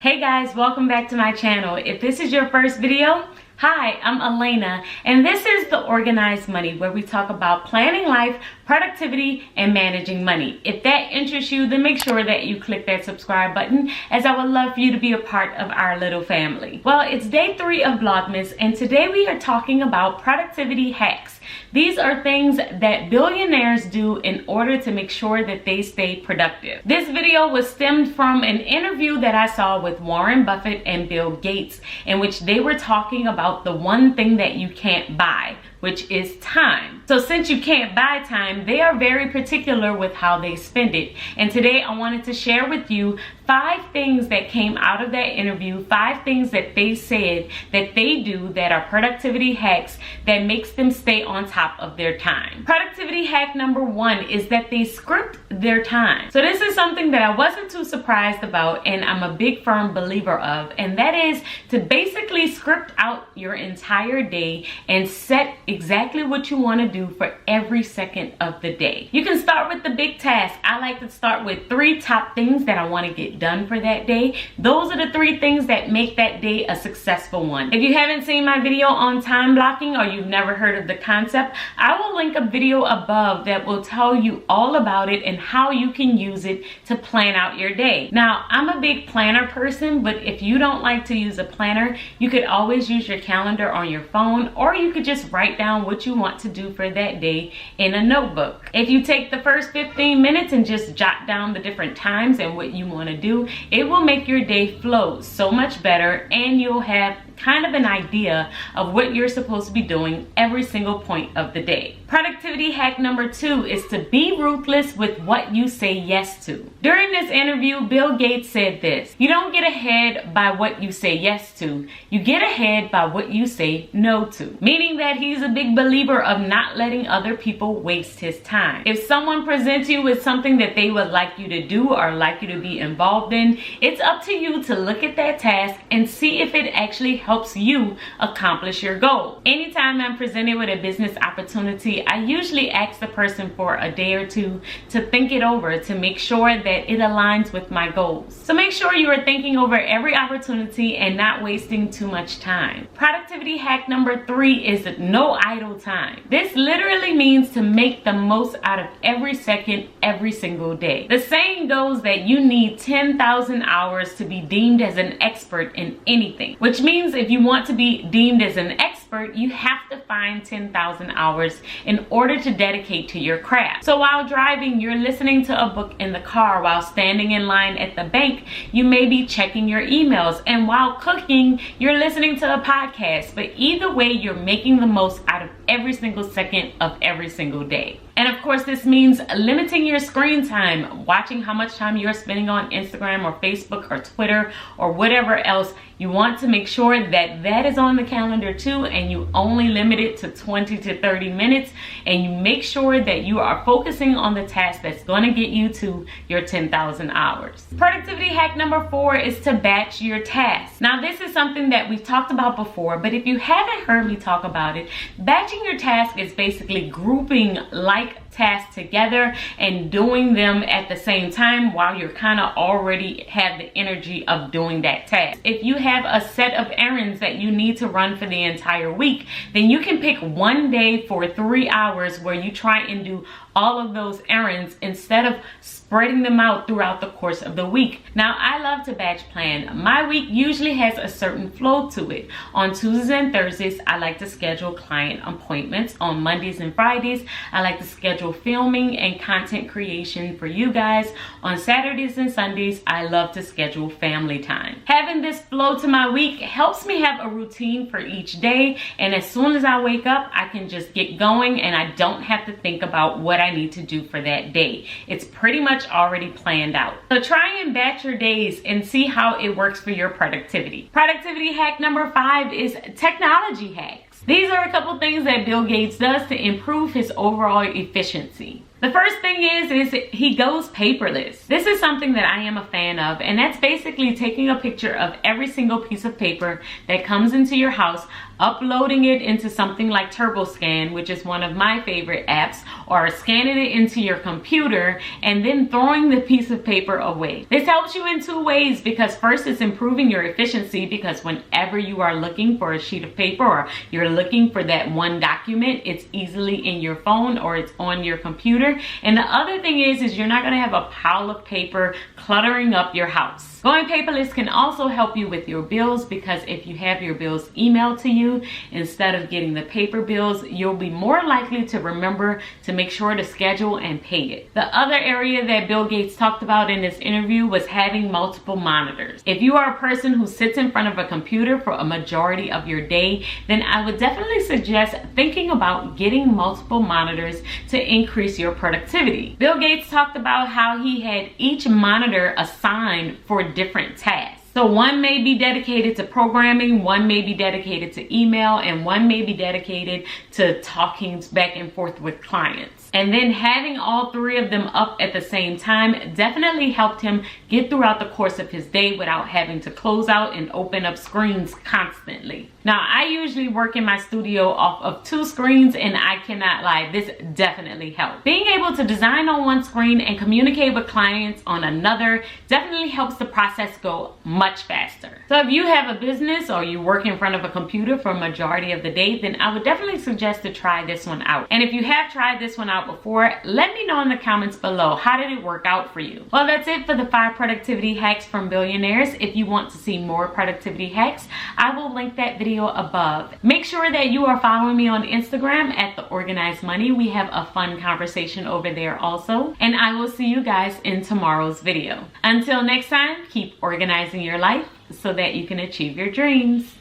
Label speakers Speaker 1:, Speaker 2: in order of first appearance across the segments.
Speaker 1: Hey guys, welcome back to my channel. If this is your first video, hi, I'm Alaina, and this is The Organized Money, where we talk about planning life, productivity, and managing money. If that interests you, then make sure that you click that subscribe button, as I would love for you to be a part of our little family. Well, it's day 3 of Vlogmas, and today we are talking about productivity hacks. These are things that billionaires do in order to make sure that they stay productive. This video was stemmed from an interview that I saw with Warren Buffett and Bill Gates, in which they were talking about the one thing that you can't buy, which is time. So since you can't buy time, they are very particular with how they spend it. And today I wanted to share with you 5 things that came out of that interview, 5 things that they said that they do that are productivity hacks that makes them stay on top of their time. Productivity hack number 1 is that they script their time. So this is something that I wasn't too surprised about, and I'm a big firm believer of, and that is to basically script out your entire day and set exactly what you want to do for every second of the day. You can start with the big task. I like to start with 3 top things that I want to get done for that day. Those are the 3 things that make that day a successful one. If you haven't seen my video on time blocking, or you've never heard of the concept, I will link a video above that will tell you all about it and how you can use it to plan out your day. Now, I'm a big planner person, but if you don't like to use a planner, you could always use your calendar on your phone, or you could just write down what you want to do for that day in a notebook. If you take the first 15 minutes and just jot down the different times and what you want to do, it will make your day flow so much better, and you'll have kind of an idea of what you're supposed to be doing every single point of the day. Productivity hack number 2 is to be ruthless with what you say yes to. During this interview, Bill Gates said this: you don't get ahead by what you say yes to, you get ahead by what you say no to. Meaning that he's a big believer of not letting other people waste his time. If someone presents you with something that they would like you to do or like you to be involved in, it's up to you to look at that task and see if it actually helps you accomplish your goal. Anytime I'm presented with a business opportunity, I usually ask the person for a day or two to think it over to make sure that it aligns with my goals. So make sure you are thinking over every opportunity and not wasting too much time. Productivity hack number 3 is no idle time. This literally means to make the most out of every second, every single day. The saying goes that you need 10,000 hours to be deemed as an expert in anything, which means if you want to be deemed as an expert, you have to find 10,000 hours in order to dedicate to your craft. So while driving, you're listening to a book in the car. While standing in line at the bank, you may be checking your emails. And while cooking, you're listening to a podcast. But either way, you're making the most out of every single second of every single day. And of course, this means limiting your screen time, watching how much time you're spending on Instagram or Facebook or Twitter or whatever else. You want to make sure that that is on the calendar too, and you only limit it to 20 to 30 minutes, and you make sure that you are focusing on the task that's going to get you to your 10,000 hours. Productivity hack number 4 is to batch your tasks. Now, this is something that we've talked about before, but if you haven't heard me talk about it, batching your task is basically grouping like tasks together and doing them at the same time while you're kind of already have the energy of doing that task. If you have a set of errands that you need to run for the entire week, then you can pick one day for 3 hours where you try and do all of those errands instead of spreading them out throughout the course of the week. Now, I love to batch plan. My week usually has a certain flow to it. On Tuesdays and Thursdays, I like to schedule client appointments. On Mondays and Fridays, I like to schedule filming and content creation for you guys. On Saturdays and Sundays, I love to schedule family time. Having this flow to my week helps me have a routine for each day, and as soon as I wake up, I can just get going and I don't have to think about what I need to do for that day. It's pretty much already planned out. So try and batch your days and see how it works for your productivity. Productivity hack number 5 is technology hacks. These are a couple things that Bill Gates does to improve his overall efficiency. The first thing is he goes paperless. This is something that I am a fan of, and that's basically taking a picture of every single piece of paper that comes into your house, uploading it into something like TurboScan, which is one of my favorite apps, or scanning it into your computer and then throwing the piece of paper away. This helps you in two ways, because first, it's improving your efficiency, because whenever you are looking for a sheet of paper or you're looking for that one document, it's easily in your phone or it's on your computer. And the other thing is you're not going to have a pile of paper cluttering up your house. Going paperless can also help you with your bills, because if you have your bills emailed to you instead of getting the paper bills, you'll be more likely to remember to make sure to schedule and pay it. The other area that Bill Gates talked about in this interview was having multiple monitors. If you are a person who sits in front of a computer for a majority of your day, then I would definitely suggest thinking about getting multiple monitors to increase your productivity. Bill Gates talked about how he had each monitor assigned for different tasks. So one may be dedicated to programming, one may be dedicated to email, and one may be dedicated to talking back and forth with clients. And then having all three of them up at the same time definitely helped him get throughout the course of his day without having to close out and open up screens constantly. Now, I usually work in my studio off of 2 screens, and I cannot lie, this definitely helped. Being able to design on one screen and communicate with clients on another definitely helps the process go much faster. So if you have a business or you work in front of a computer for a majority of the day, then I would definitely suggest to try this one out. And if you have tried this one out before, let me know in the comments below, how did it work out for you? Well, that's it for the 5 productivity hacks from billionaires. If you want to see more productivity hacks, I will link that video above. Make sure that you are following me on Instagram at The Organized Money. We have a fun conversation over there also. And I will see you guys in tomorrow's video. Until next time, keep organizing your life so that you can achieve your dreams.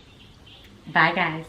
Speaker 1: Bye, guys.